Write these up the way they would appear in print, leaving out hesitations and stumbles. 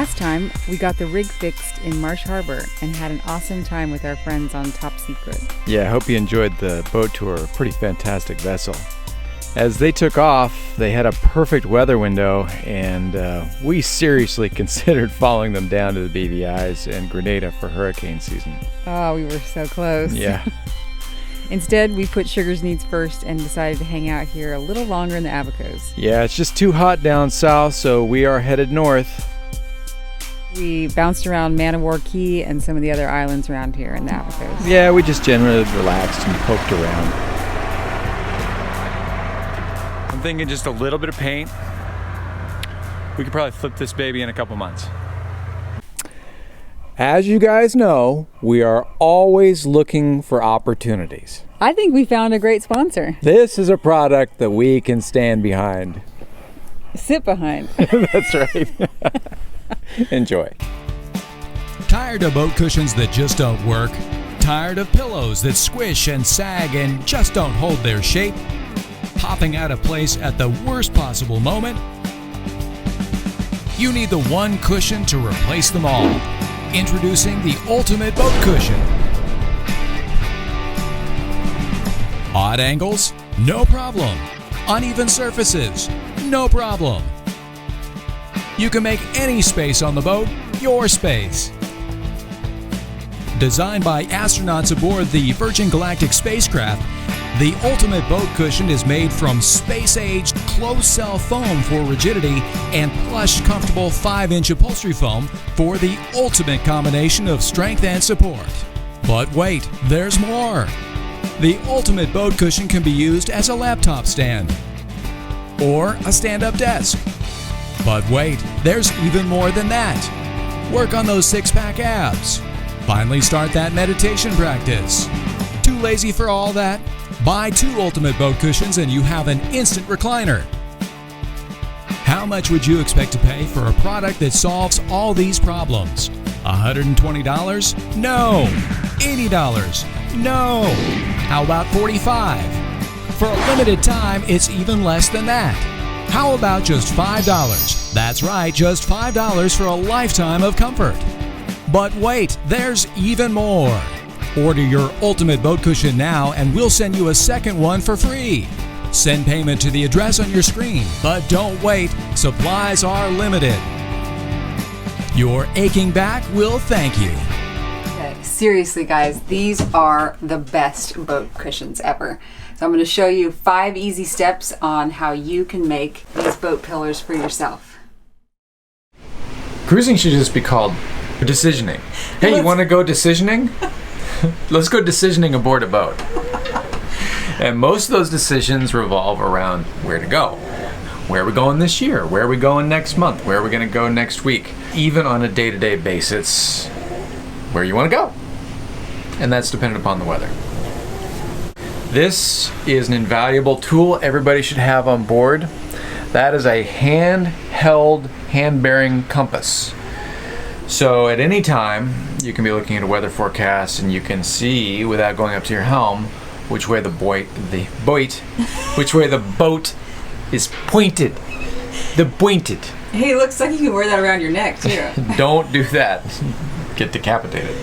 Last time, we got the rig fixed in Marsh Harbor and had an awesome time with our friends on Top Secret. Yeah, I hope you enjoyed the boat tour. Pretty fantastic vessel. As they took off, they had a perfect weather window, and we seriously considered following them down to the BVI's and Grenada for hurricane season. Oh, we were so close. Yeah. Instead, we put Sugar's needs first and decided to hang out here a little longer in the Abacos. Yeah, it's just too hot down south, so we are headed north. We bounced around Man of War Key and some of the other islands around here in the Abacos. Yeah, we just generally relaxed and poked around. I'm thinking just a little bit of paint. We could probably flip this baby in a couple months. As you guys know, we are always looking for opportunities. I think we found a great sponsor. This is a product that we can stand behind. Sit behind. That's right. Enjoy. Tired of boat cushions that just don't work? Tired of pillows that squish and sag and just don't hold their shape? Popping out of place at the worst possible moment? You need the one cushion to replace them all. Introducing the Ultimate Boat Cushion. Odd angles? No problem. Uneven surfaces? No problem. You can make any space on the boat your space. Designed by astronauts aboard the Virgin Galactic spacecraft, the Ultimate Boat Cushion is made from space-aged closed-cell foam for rigidity and plush, comfortable 5-inch upholstery foam for the ultimate combination of strength and support. But wait, there's more! The Ultimate Boat Cushion can be used as a laptop stand or a stand-up desk. But wait, there's even more than that. Work on those six-pack abs. Finally start that meditation practice. Too lazy for all that? Buy 2 Ultimate Boat Cushions and you have an instant recliner. How much would you expect to pay for a product that solves all these problems? $120? No. $80? No. How about $45? For a limited time, it's even less than that. How about just $5? That's right, just $5 for a lifetime of comfort. But wait, there's even more. Order your Ultimate Boat Cushion now and we'll send you a second one for free. Send payment to the address on your screen, but don't wait, supplies are limited. Your aching back will thank you. Okay, seriously guys, these are the best boat cushions ever. So I'm going to show you 5 easy steps on how you can make these boat pillars for yourself. Cruising should just be called decisioning. Hey, you want to go decisioning? Let's go decisioning aboard a boat. And most of those decisions revolve around where to go. Where are we going this year? Where are we going next month? Where are we going to go next week? Even on a day-to-day basis, where you want to go. And that's dependent upon the weather. This is an invaluable tool everybody should have on board. That is a hand-held, hand-bearing compass. So at any time, you can be looking at a weather forecast and you can see, without going up to your helm, which way the boat is pointed. The pointed. Hey, it looks like you can wear that around your neck too. Don't do that. Get decapitated.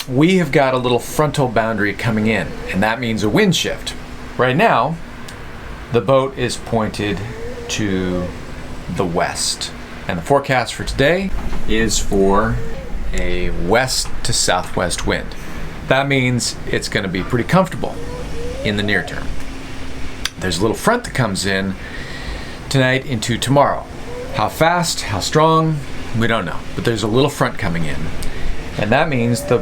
We have got a little frontal boundary coming in, and that means a wind shift. Right now, the boat is pointed to the west. And the forecast for today is for a west to southwest wind. That means it's going to be pretty comfortable in the near term. There's a little front that comes in tonight into tomorrow. How fast, how strong, we don't know. But there's a little front coming in. And that means the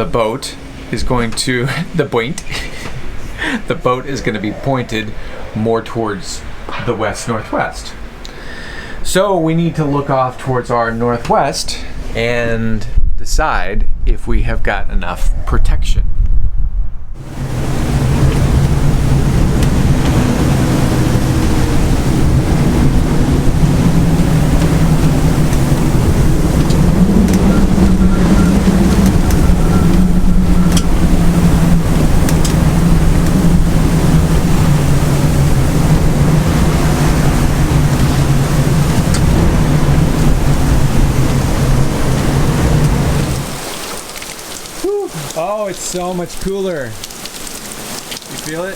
boat is going to, the boat is going to be pointed more towards the west-northwest. So we need to look off towards our northwest and decide if we have got enough protection. It's so much cooler. You feel it?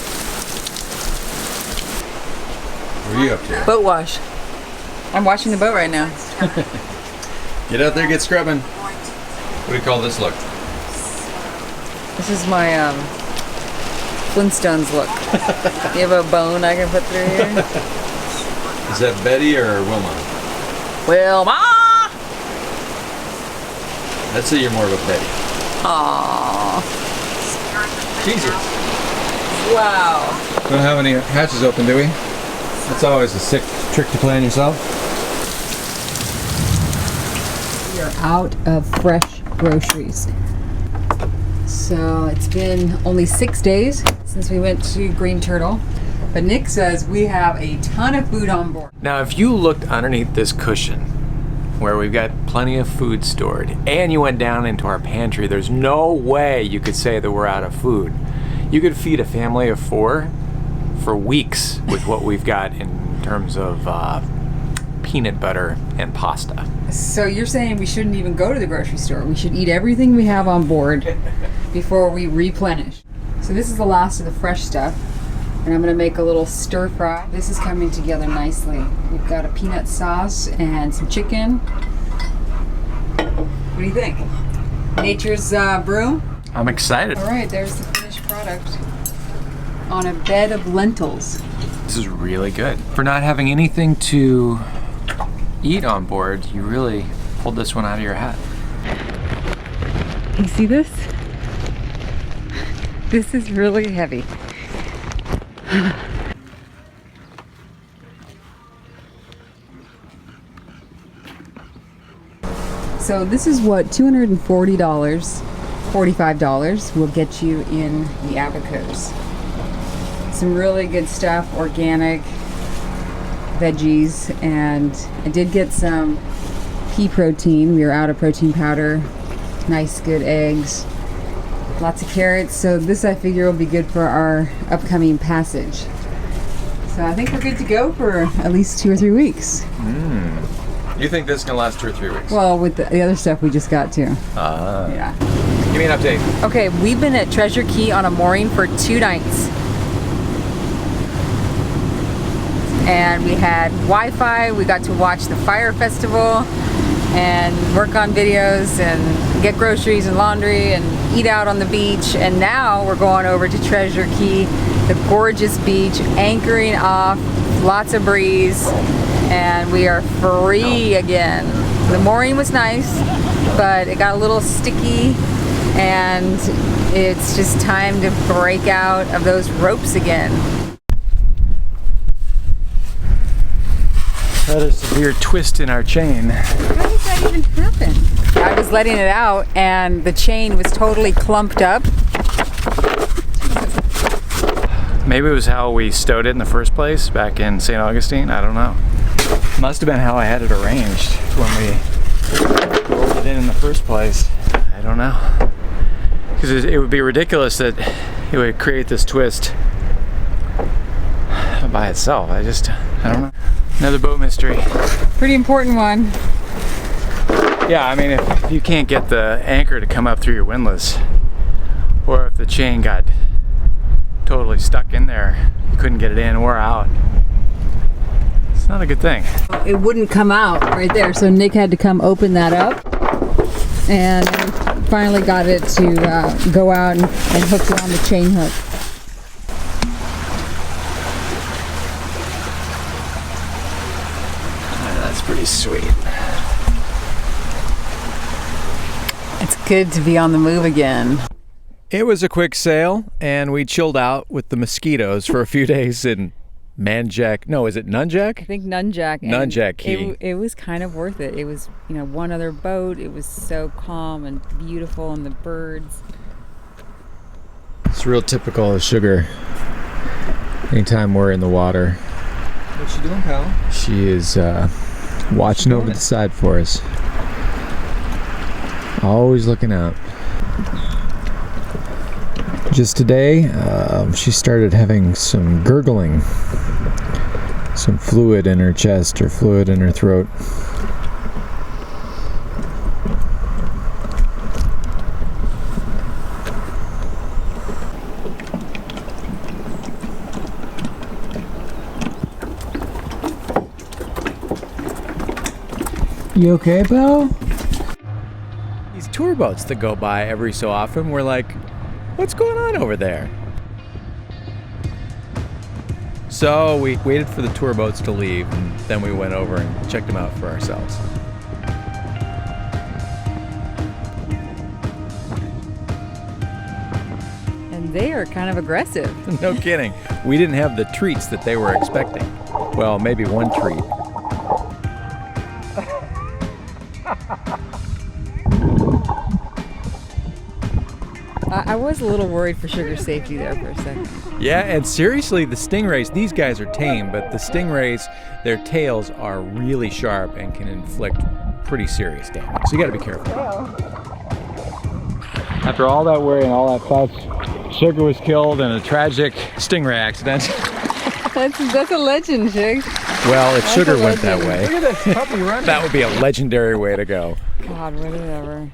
What are you up to? Boat wash. I'm washing the boat right now. Get out there, get scrubbing. What do you call this look? This is my Flintstones look. You have a bone I can put through here? Is that Betty or Wilma? Wilma! I'd say you're more of a Betty. Aww. Jesus. Wow. We don't have any hatches open, do we? That's always a sick trick to play on yourself. We are out of fresh groceries. So it's been only 6 days since we went to Green Turtle. But Nick says we have a ton of food on board. Now, if you looked underneath this cushion, where we've got plenty of food stored, and you went down into our pantry, there's no way you could say that we're out of food. You could feed a family of 4 for weeks with what we've got in terms of peanut butter and pasta. So you're saying we shouldn't even go to the grocery store. We should eat everything we have on board before we replenish. So this is the last of the fresh stuff. And I'm going to make a little stir fry. This is coming together nicely. We've got a peanut sauce and some chicken. What do you think? Nature's brew? I'm excited. All right, there's the finished product on a bed of lentils. This is really good. For not having anything to eat on board, you really pulled this one out of your hat. You see this? This is really heavy. So this is what $240, $45 will get you in the Abacos. Some really good stuff, organic veggies, and I did get some pea protein. We were out of protein powder. Nice good eggs. Lots of carrots, so this I figure will be good for our upcoming passage. So I think we're good to go for at least 2 or 3 weeks. You think this is gonna last 2 or 3 weeks? Well, with the other stuff we just got too. Yeah. Give me an update. Okay, we've been at Treasure Key on a mooring for 2 nights. And we had Wi-Fi, we got to watch the fire festival and work on videos and get groceries and laundry and eat out on the beach. And now we're going over to Treasure Key, the gorgeous beach, anchoring off, lots of breeze, and we are free again. The mooring was nice, but it got a little sticky, and it's just time to break out of those ropes again. Had a severe twist in our chain. How did that even happen? I was letting it out and the chain was totally clumped up. Maybe it was how we stowed it in the first place back in St. Augustine. I don't know. Must have been how I had it arranged when we rolled it in the first place. I don't know. Because it would be ridiculous that it would create this twist by itself. I don't know. Another boat mystery. Pretty important one. Yeah, I mean, if you can't get the anchor to come up through your windlass, or if the chain got totally stuck in there, you couldn't get it in or out, it's not a good thing. It wouldn't come out right there, so Nick had to come open that up, and finally got it to go out and hooked it on the chain hook. That's pretty sweet. It's good to be on the move again. It was a quick sail, and we chilled out with the mosquitoes for a few days in Nunjack. No, is it Nunjack? I think Nunjack. Nunjack Key. It was kind of worth it. It was, one other boat. It was so calm and beautiful, and the birds. It's real typical of Sugar. Anytime we're in the water, What's she doing, pal? she is watching over the side for us. Always looking out. Just today, she started having some gurgling, some fluid in her chest or fluid in her throat. You okay, pal? These tour boats that go by every so often, we're like, what's going on over there? So we waited for the tour boats to leave, and then we went over and checked them out for ourselves. And they are kind of aggressive. No kidding. We didn't have the treats that they were expecting. Well, maybe one treat. I was a little worried for Sugar's safety there for a second. Yeah, and seriously, the stingrays, these guys are tame, but the stingrays, their tails are really sharp and can inflict pretty serious damage. So you gotta be careful. After all that worry and all that fuss, Sugar was killed in a tragic stingray accident. That's a legend, Shig. Well, if Sugar went that way, Look at this puppy running. that would be a legendary way to go. God, whatever.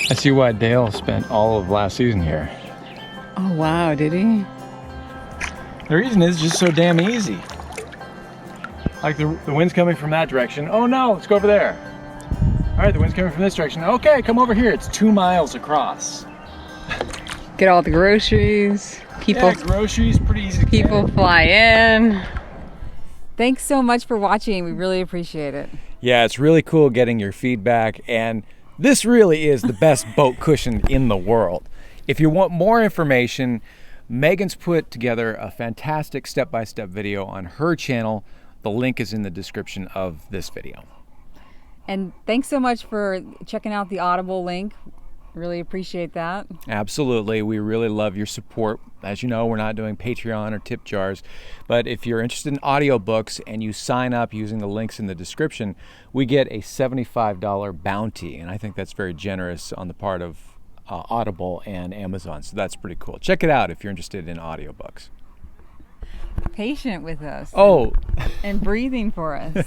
I see why Dale spent all of last season here. Oh, wow, did he? The reason is just so damn easy. Like the wind's coming from that direction. Oh no, let's go over there. All right, the wind's coming from this direction. Okay, come over here. It's 2 miles across. Get all the groceries. People, Yeah, groceries, pretty easy to people get. fly in. Thanks so much for watching. We really appreciate it. Yeah, it's really cool getting your feedback, and this really is the best boat cushion in the world. If you want more information, Megan's put together a fantastic step-by-step video on her channel. The link is in the description of this video. And thanks so much for checking out the Audible link. Really appreciate that. Absolutely. We really love your support. As you know, we're not doing Patreon or tip jars, but if you're interested in audiobooks and you sign up using the links in the description, we get a $75 bounty, and I think that's very generous on the part of Audible and Amazon, so that's pretty cool. Check it out if you're interested in audiobooks. Patient with us. Oh, And breathing for us.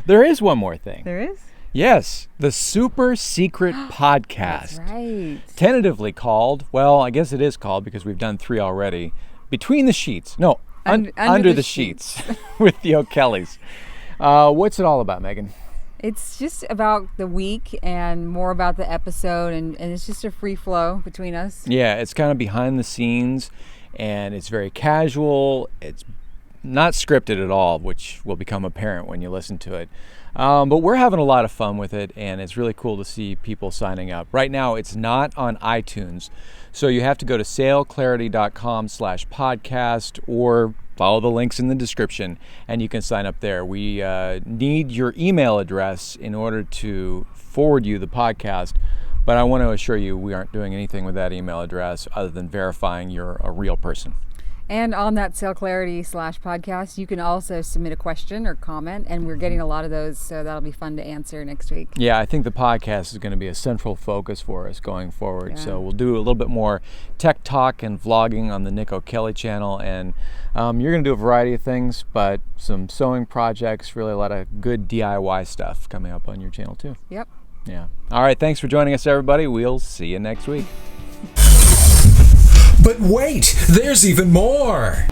there is one more thing. There is? Yes, the super secret podcast. That's right. Tentatively called, well, I guess it is called because we've done 3 already, Between the Sheets. No, Under the Sheets with the O'Kellys. What's it all about, Megan? It's just about the week and more about the episode, and it's just a free flow between us. Yeah, it's kind of behind the scenes, and it's very casual. It's not scripted at all, which will become apparent when you listen to it. But we're having a lot of fun with it, and it's really cool to see people signing up. Right now, it's not on iTunes, so you have to go to sailclarity.com/podcast or follow the links in the description, and you can sign up there. We need your email address in order to forward you the podcast, but I want to assure you we aren't doing anything with that email address other than verifying you're a real person. And on that Sail Clarity /podcast, you can also submit a question or comment, and we're getting a lot of those, so that'll be fun to answer next week. Yeah, I think the podcast is going to be a central focus for us going forward. Yeah. So we'll do a little bit more tech talk and vlogging on the Nick O'Kelly channel, and you're going to do a variety of things, but some sewing projects, really a lot of good DIY stuff coming up on your channel too. Yep. Yeah. All right, thanks for joining us, everybody. We'll see you next week. But wait, there's even more!